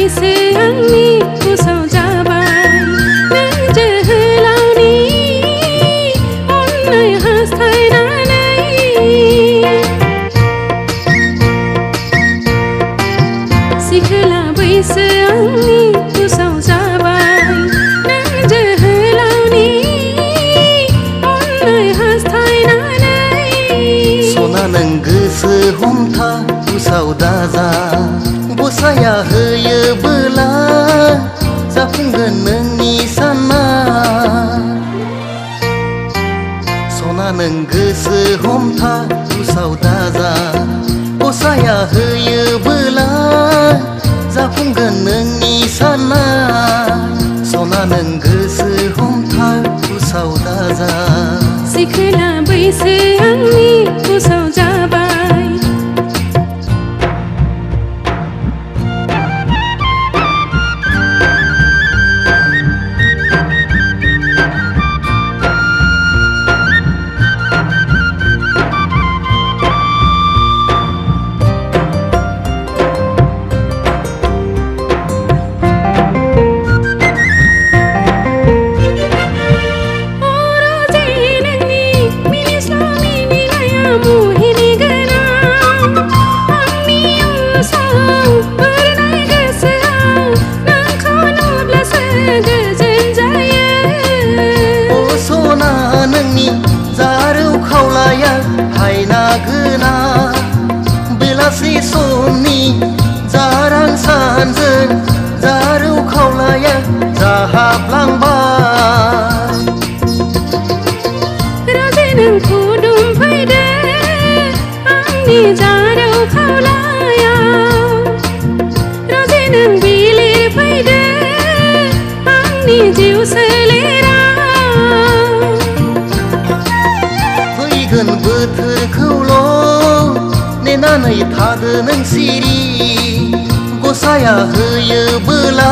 बैसो आंनि उसाव जाबाय नों जोहोलावनि अननाय हास्थायनानै सिखोला बैसो आंनि उसाव जाबाय नों जोहोलावनि अननाय हास्थायनानै सना नों गोसो हमथा उसाव दाजा गसाया होयोबोला जाफुंगोन नोंनि साननाय सना नों गोसो हमथा उसाव दाजा गसाया होयोबोला जाफुंगोन नोंनि साननाय सना नों गोसो हमथा उसाव दाजा सिखोला बैसो आंनि उसाव जाबाय बेलासि समनि जारां सानजों जारौ खावलाया जाहाबलांबाय राजे नों खुदुमफैदो आंनि जारौ खावलायाव राजे नों बिलिरफैदो आंनि जिउ सोलेराव फैगोन बोथोरखौल' नेनानै थादो नों सिरि गसाया होयोबोला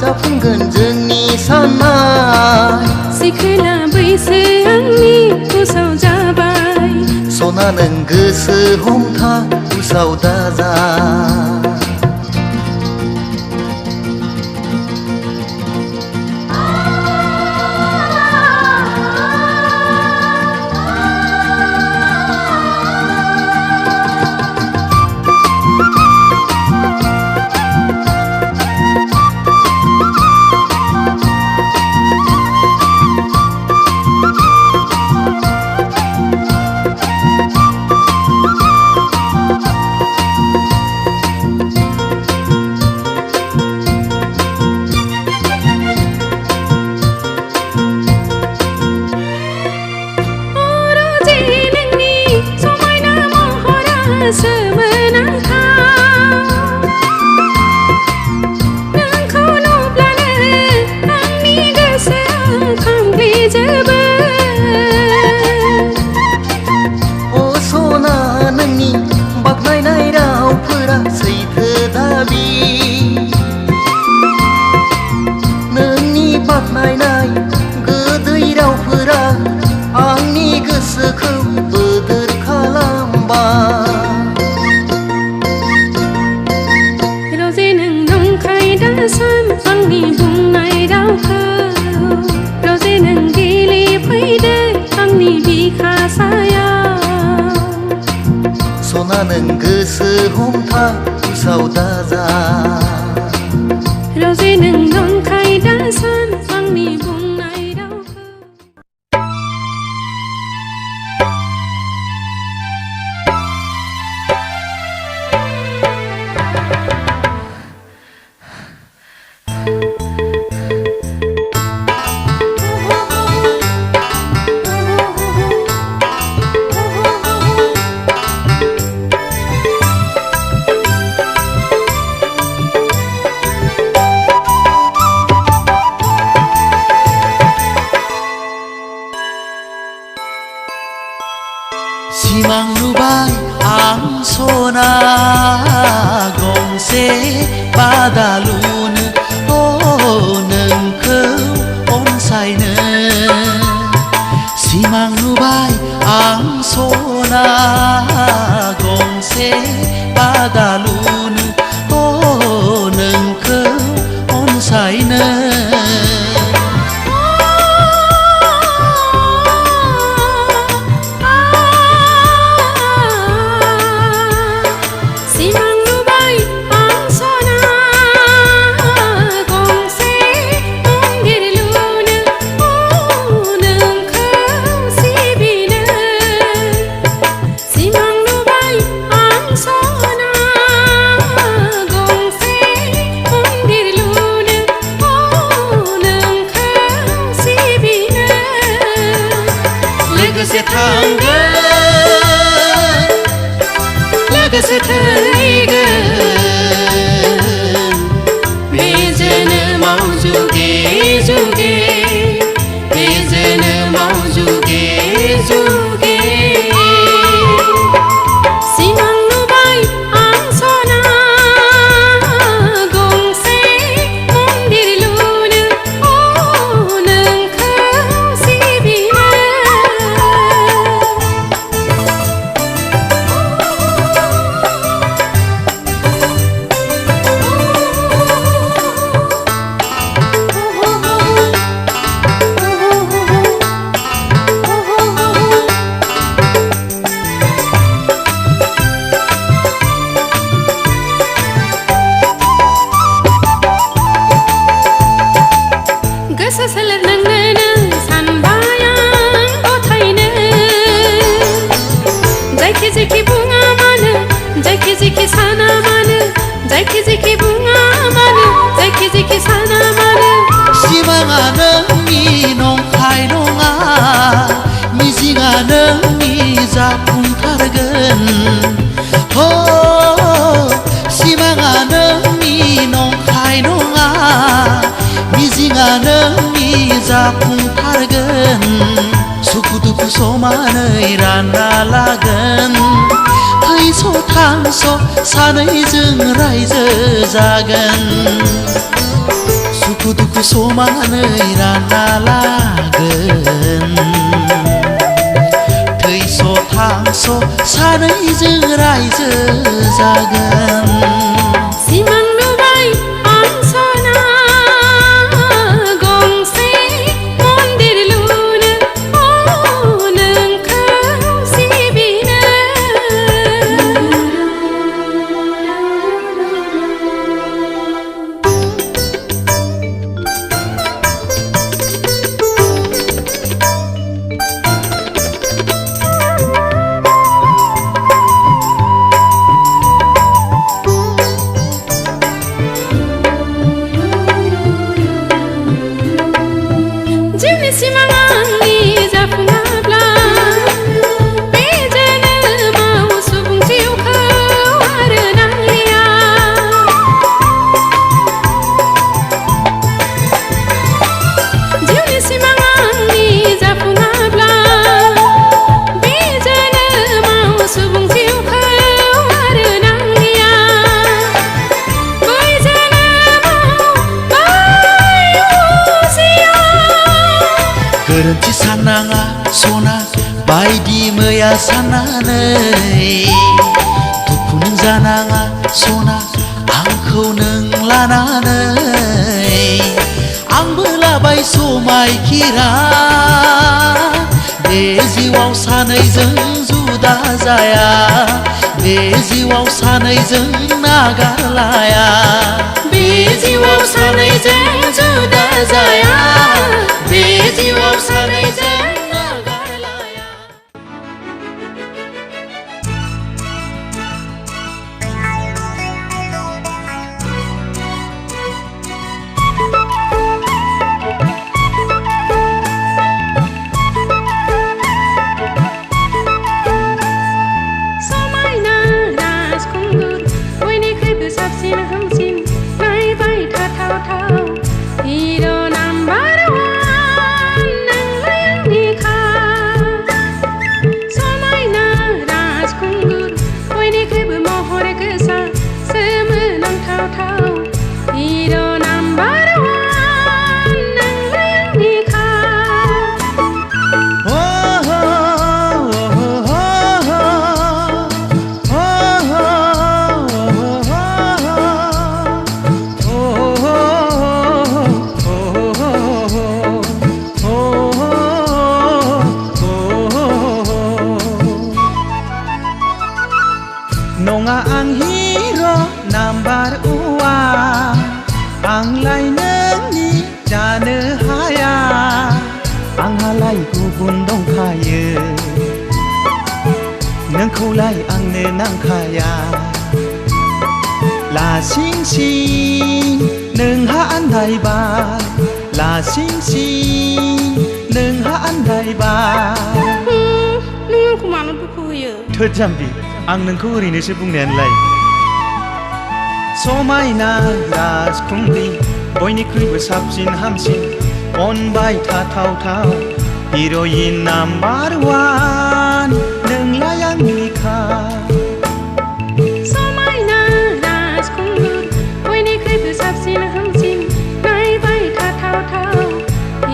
जाफुंगोन जोंनि साननाय सिखोला बैसो आंनि उसाव जाबाय सना नों गोसो हमथा उसाव दाजा नोंखौ नुब्लानो आंनि गोसोआ खामग्लिजोबो अ सना नोंनि बाख्नायनाय रावफोरा सैथो दाबि नोंनि बाख्नायनाय गोदै रावफोरा आंनि गोसोखौ बोदोर खालामबाय आंनि बुंनाय रावखौ रजे नों गेलेफैदो आंनि बिखा सायाव सना नों गोसो हमथा उसाव दाजा रजे नों नंखाय दासान आंनि बुंनाय रावखौ सिमां नुबाय आं सना गंसे बादालुनो नोंखौ अनसायनो सिमां नुबाय आं सना गंसे बादालुनो गोसो थैगोन बे जोनोमाव जुगे जुगे बे जोनोमाव जुगे जुगे सिमां नुबाय आं सना गंसे मन्दिर लुनो नोंखौ सिबिनो गोसो सोलेरनांनोनो सानबाय आं गथायनो जायखि जायखि बुङा मानो जायखि जायखि साना मानो जायखि जायखि बुङा मानो जायखि जायखि साना मानो सिमाङा नोंनि नंखाय नङा मिजिङा नोंनि जाफुंथारगोन हो सिमाङा नोंनि नंखाय नङा मिजिङा नोंनि जाफुंथारगोन सुखु दुखु समानै रानना लागोन थैस' थांस' सानैजों रायजो जागोन सुखु दुखु समानै रानना लागोन थैस' थांस' सानैजों रायजो जागोन सिमां नुबाय आं सना गंसे मन्दिर लुनो नोंखौ सिबिनो जिउनि सिमां आंनि जाफुङाब्ला बे जोनोमाव सुबुं जिउखौ आरो नांलिया जिउनि सिमां आंनि जाफुङाब्ला बे जोनोमाव सुबुं जिउखौ आरो नांलिया बै जोनोमाव बै उजिया गोरोन्थि साननाङा सना बायदि मैया साननानै दुखु नों जानाङा सना आंखौ नों लानानै आंबो लाबाय समायखिरा बे जिउआव सानैजों जुदा जाया बे जिउआव सानैजों नागारलाया बे जिउआव सानैजों जुदा जाया बे जिउआव सानैजों नागारलाया समायना राजखुंगुर बयनिख्रुइबो साबसिन हामसिन नायबाय थाथावथाव हिर' नाम्बार वान नोंलाय आंनिखा समायना राजखुंगुर बयनिख्रुइबो महर गोसा सोमोनांथावथाव हिर' नाम्बार वान नोंलाय आंनिखा नङा आं हिर' नाम्बार वान आंलाय नोंनि जानो हाया आंहालाय गुबुन दंखायो नोंखौलाय आंनो नांखाया लासिंसिं नोंहा आन्दायबाय लासिंसिं नोंहा आन्दायबाय नों आंखौ मानो दुखु होयो थोद जाम्बि आं नोंखौ ओरैनोसो बुंनायानोलाय समायना राजखुंग्रि बयनिख्रुइबो साबसिन हामसिन अनबाय थाथावथाव हिर'इन नाम्बार 1 नोंलाय आंनिखा समायना राजखुंगुर बयनिख्रुइबो साबसिन हामसिन नायबाय थाथावथाव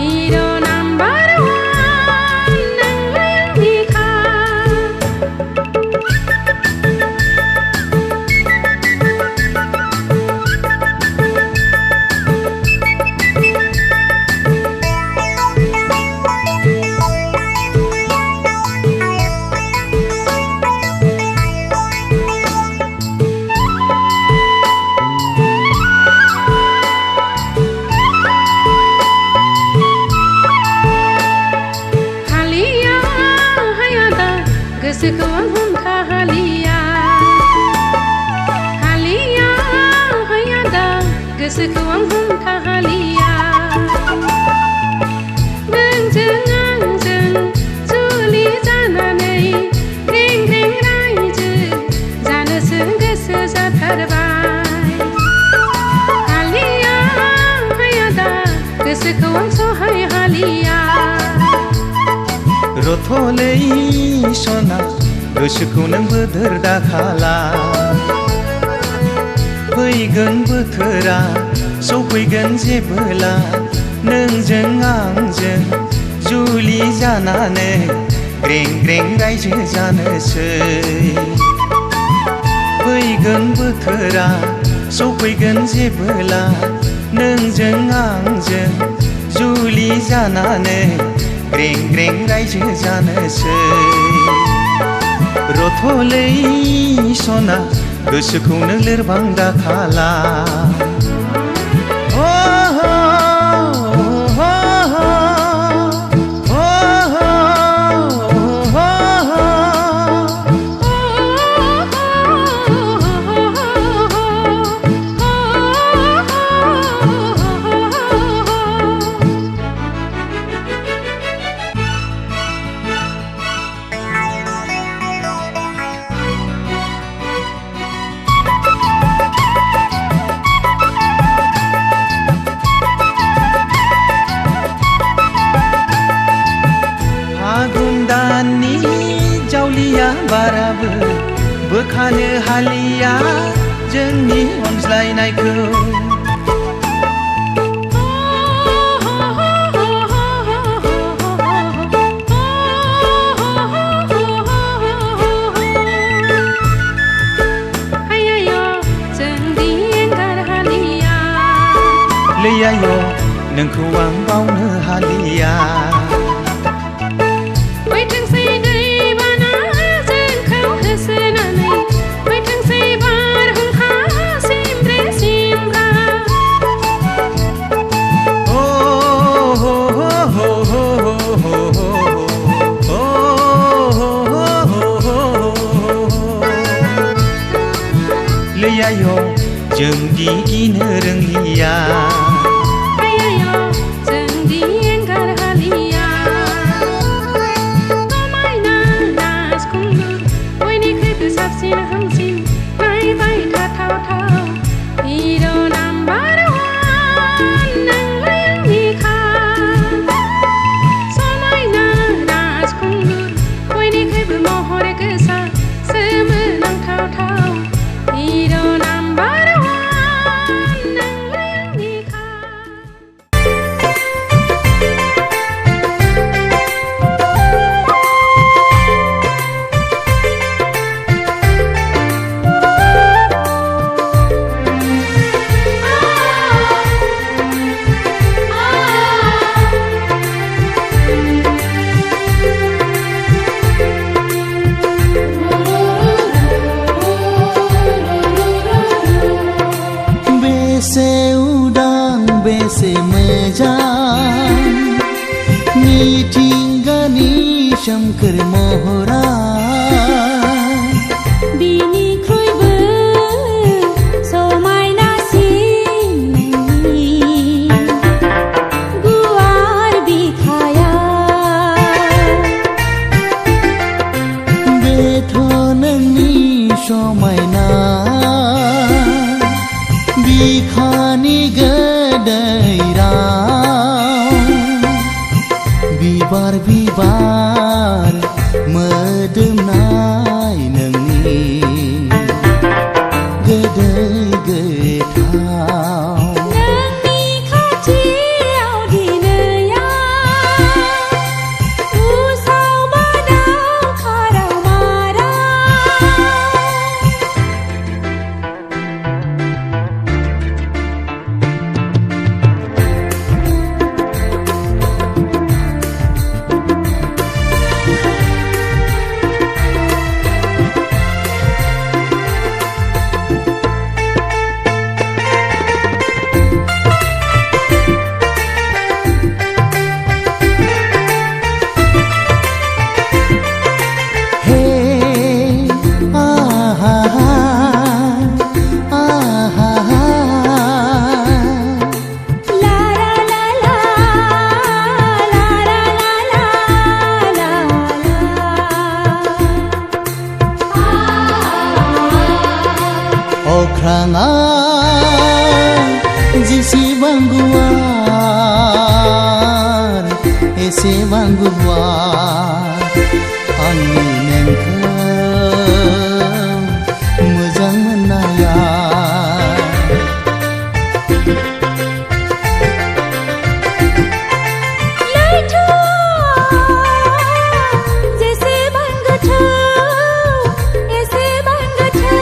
हिर' नाम्बार 1 नोंलाय आंनिखा गोसोखौ आं हमथाहालिया हालिया हायादा गोसोखौ आं हमथाहालिया नोंजों आंजों जुलि जानानै रें रें रायजो जानोसो गोसो जाथारबाय हालिया हायादा गोसोखौ आं सहाय हालिया रथ'लै सना गोसोखौ नों बोदोर दाखाला फैगोन बोथोरा सफैगोन जेबोला नोंजों आंजों जुलि जानानै ग्रें ग्रें रायजो जानोसै फैगोन बोथोरा सफैगोन जेबोला नोंजों आंजों जुलि जानानै ग्रें ग्रें रायजो जानोसै रथ'लै सना गोसोखौ नों लोरबां दाखाला बाराबो बोखानो हालिया जोंनि अनज्लायनायखौ लैयाय' नोंखौ आं बावनो हालिया लैयाय' जोंदि गिनो रोंलिया जोंदि एंगार हालिया समायना राजखुंगुर बयनिख्रुइबो साबसिन हामसिन नायबाय थाथावथाव हिर' नाम्बार 1 नोंलाय आंनिखा समायना राजखुंगुर बयनिख्रुइबो महर गोसा सोमोनांथावथाव हिर' नाम्बार 1 नोंलाय आंनिखा बेसे मोजां मिथिंगानि सोमखोर महरा बिनिख्रुइबो समायनासिन नोंनि गुवार बिखाया बेथ' नोंनि गोसोआ बिखानि गोदै राव बिबार बिबार मोदोमनाय नोंनि गोदै गोथाव नोंनि खाथियाव दिनैया उसाव बादाव खाराव माराव अख्राङा जेसेबां गुवार एसेबां गुवार आंनि नोंखौ मोजां मोननाया जेसेबां गोथौ एसेबां गोथौ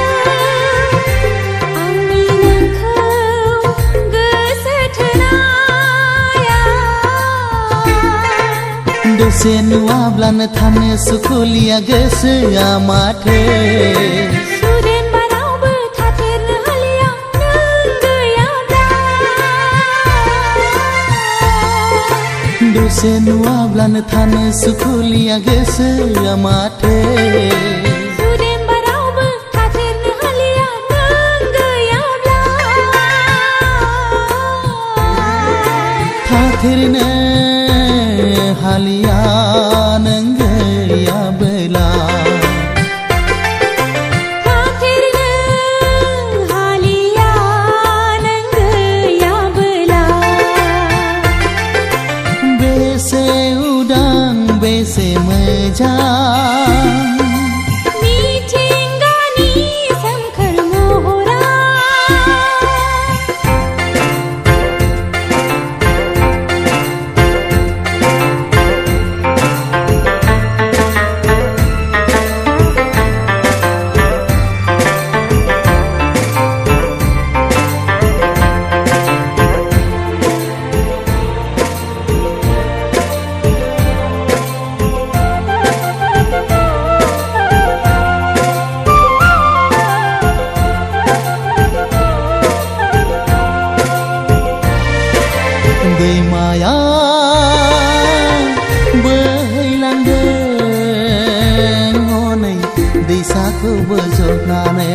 आंनि नोंखौ गोसो थोनाया दसे नुवाब्लानो थानो सुखुलिया गोसोआ माथो सुदेम बारावबो थाथेरनो हालिया नों गैयाब्ला दसे नुवाब्लानो थानो सुखुलिया गोसोआ माथो सुदेम बारावबो थाथेरनो हालिया नों गैयाब्ला थाथेरनो हालिया नों गैयाबोला थाथेरनो हालिया नों गैयाबोला बेसे उदां बेसे मोजां मिथिंगानि सोमखोर महरा दैमाया बोहैलांदों हनै दैसाखौ बोजबनानै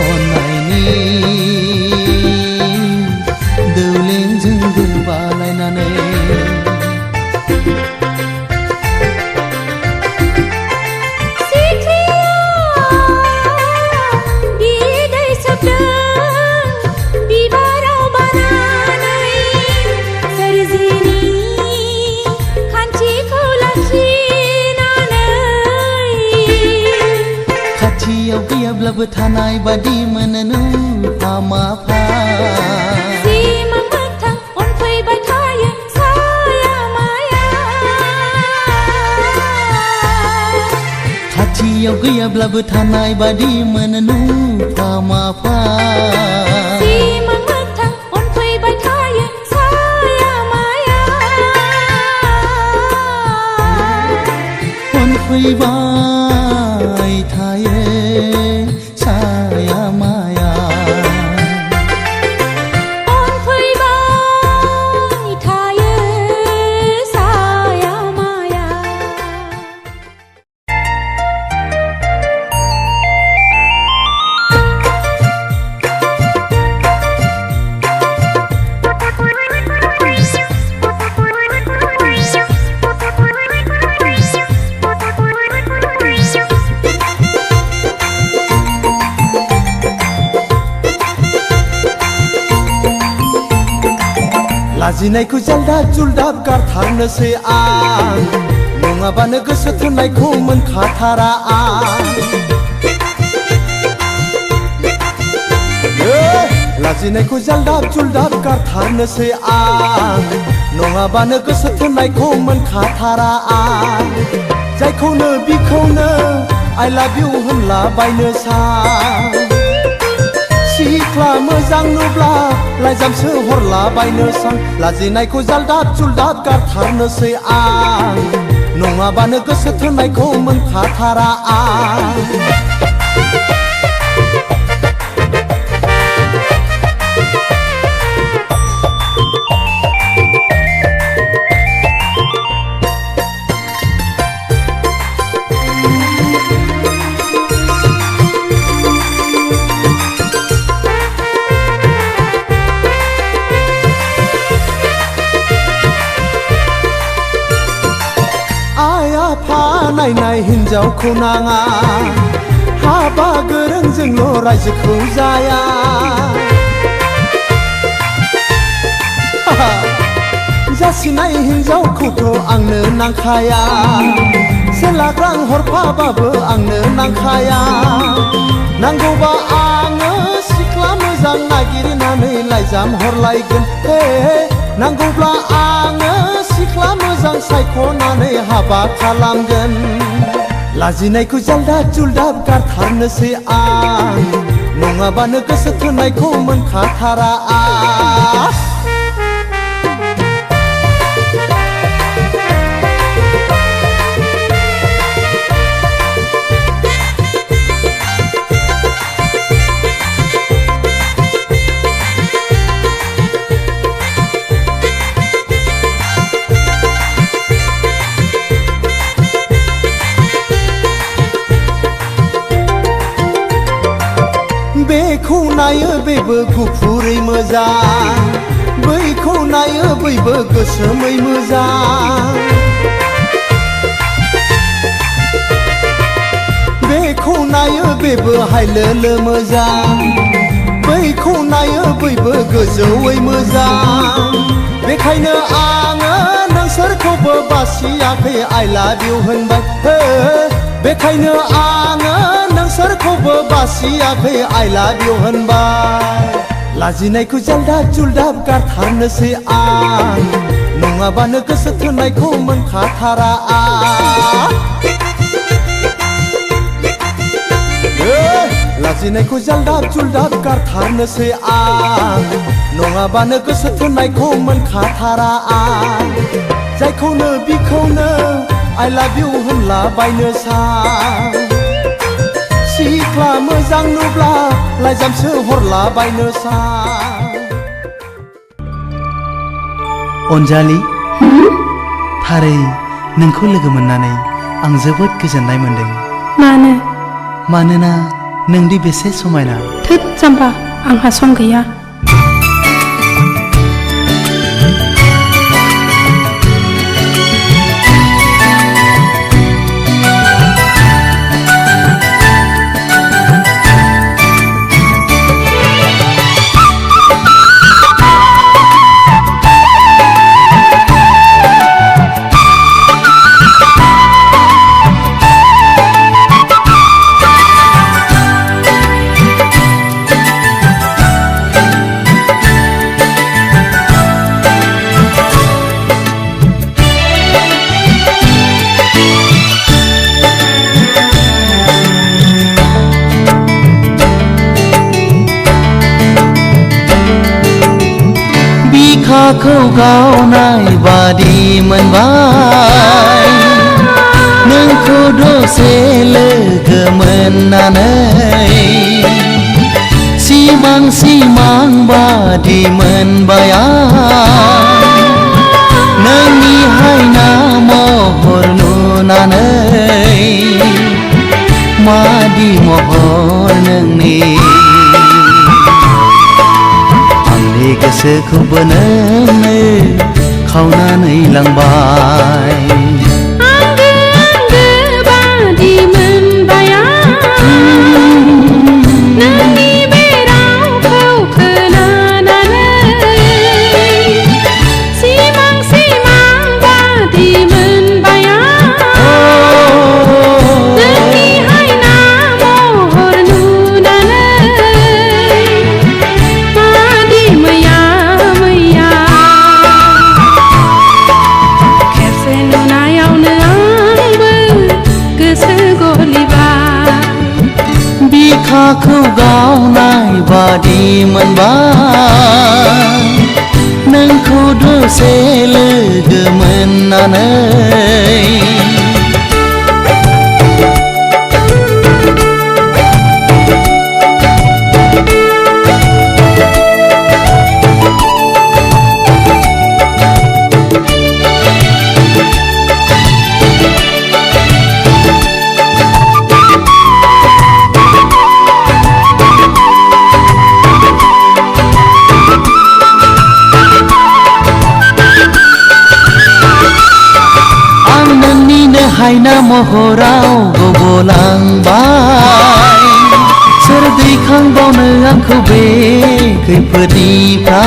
अननायनि दौलेंजों गोबालायनानै बिदै सोबदों बिबाराव बानानै सोरजिनि खान्थिखौ लाखिनानै खाथियाव गैयाब्लाबो थानाय बादि मोनो नुफा माफा सिमां मोगथां अनफैबाय थायो साया माया खाथियाव गैयाब्लाबो थानाय बादि मोनो नुफा माफा सिमां मोगथां अनफैबाय थायो साया माया अनफैबाय थायो साया माया अनफैबाय थायो साया माया लाजिनायखौ जालदाब जुलदाब गारथारनोसै आं नङाबानो गोसो थोनायखौ मोनखाथारा आं लाजिनायखौ जालदाब जुलदाब गारथारनोसै आं नङाबानो गोसो थोनायखौ मोनखाथारा आं जायखौनो बिखौनो I love you होनला बायनो सां सिख्ला मोजां नुब्ला लाइजामसो हरला बायनो सां लाजिनायखौ जालदाब जुलदाब गारथारनोसै आं नङाबानो गोसो थोनायखौ मोनखाथारा आं नायनाय हिन्जावखौ नाङा हाबा गोरोंजोंल' रायजोखौ जाया जासिनाय हिन्जावखौथ' आंनो नांखाया सेलाग्रां हरफाबाबो आंनो नांखाया नांगौबा आङो सिख्ला मोजां नागिरनानै लाइजाम हरलायगोन नांगौब्ला आङो सिख्ला मोजां सायख'नानै हाबा खालामगोन लाजिनायखौ जालदाब जुलदाब गारथारनोसै आं नङाबानो गोसो थोनायखौ मोनखाथारा आं बेखौ नायो बेबो गुफुरै मोजां बैखौ नायो बैबो गोसोमै मोजां बेखौ नायो बेबो हायलोलो मोजां बैखौ नायो बैबो गोजौयै मोजां बेखायनो आङो नोंसोरखौबो बासियाखै I love you होनबाय बेखायनो आङो नोंसोरखौबो बासियाखै I love you होनबाय लाजिनायखौ जालदाब जुलदाब गारथारनोसै आं नङाबानो गोसो थोनायखौ मोनखाथारा आं लाजिनायखौ जालदाब जुलदाब गारथारनोसै आं नङाबानो गोसो थोनायखौ मोनखाथारा आं जायखौनो बिखौनो I love you होनला बायनो सां सिख्ला मोजां नुब्ला लाइजामसो हरला बायनो सां अनजालि थारै नोंखौ लोगो मोननानै आं जोबोद गोजोननाय मोनदों मानोना नोंदि बेसे समायना थोद जाम्बा आंहा सम गैया बिखाखौ गावनाय बादि मोनबाय नोंखौ दसे लोगो मोननानै सिमां सिमां बादि मोनबाय आं नोंनि हायना महर नुनानै मादि महर नोंनि गोसोखौबो नोंनो खावनानै लांबाय आंगो आंगो बादि मोनबाय नोंनि बे रावखौ खोनानानै बिखाखौ गावनाय बादि मोनबाय नोंखौ दसे लोगो मोननानै हायना महराव गबलांबाय सोर दैखांबावनो आंखौ बे खैफोदनिफ्राय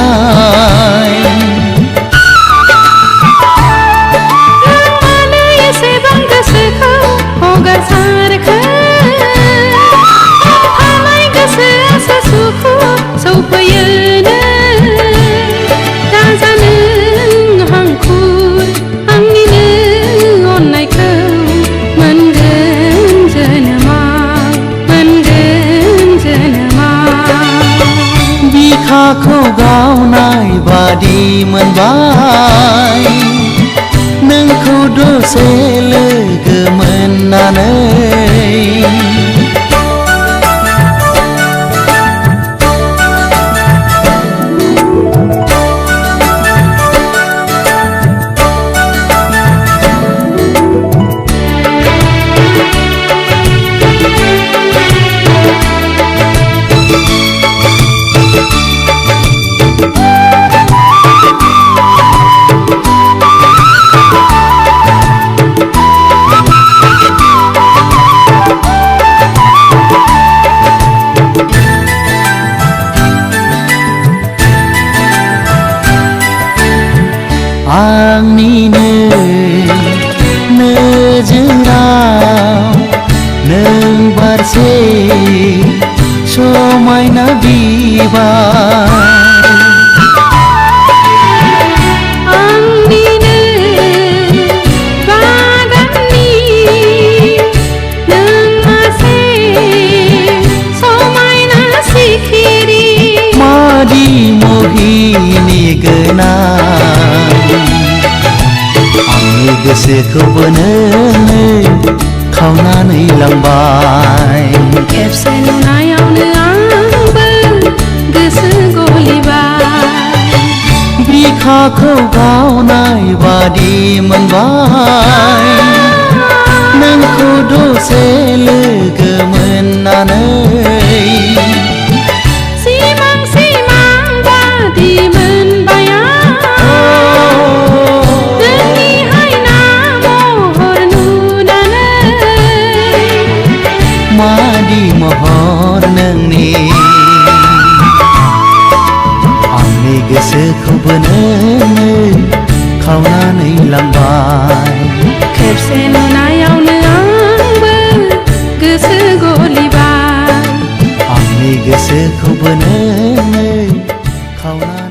मानो एसेबां गोसोखौ हगारसारखो थानाय गोसोआसो सुखु सौफैयोनो दाजानो हांखुर आंनिनो अननायखौ मोनगोन जोनोमाव बिखाखौ गावनाय बादि मोनबाय नोंखौ दसे लोगो मोननानै आंनिनो नोजोराव नों बारसे समायना बिबार आंनिनो बागाननि नों मासे समायना सिखिरि मादि मोहिनी गोनां आंनि गोसोखौबो नोङो खावनानै लांबाय खेबसे नुनायावनो आंबो गोसो गलिबाय बिखाखौ गावनाय बादि मोनबाय नोंखौ दसे लोगो मोननानै सिमां बादि मोनबाय नोंनि हायना महर नुनानै मादि महर नोंनि आंनि गोसोखौबो नोङो खावनानै लांबाय खेबसे नुनायावनो आंबो गोसो गलिबाय आंनि गोसोखौबो नोङो खावनानै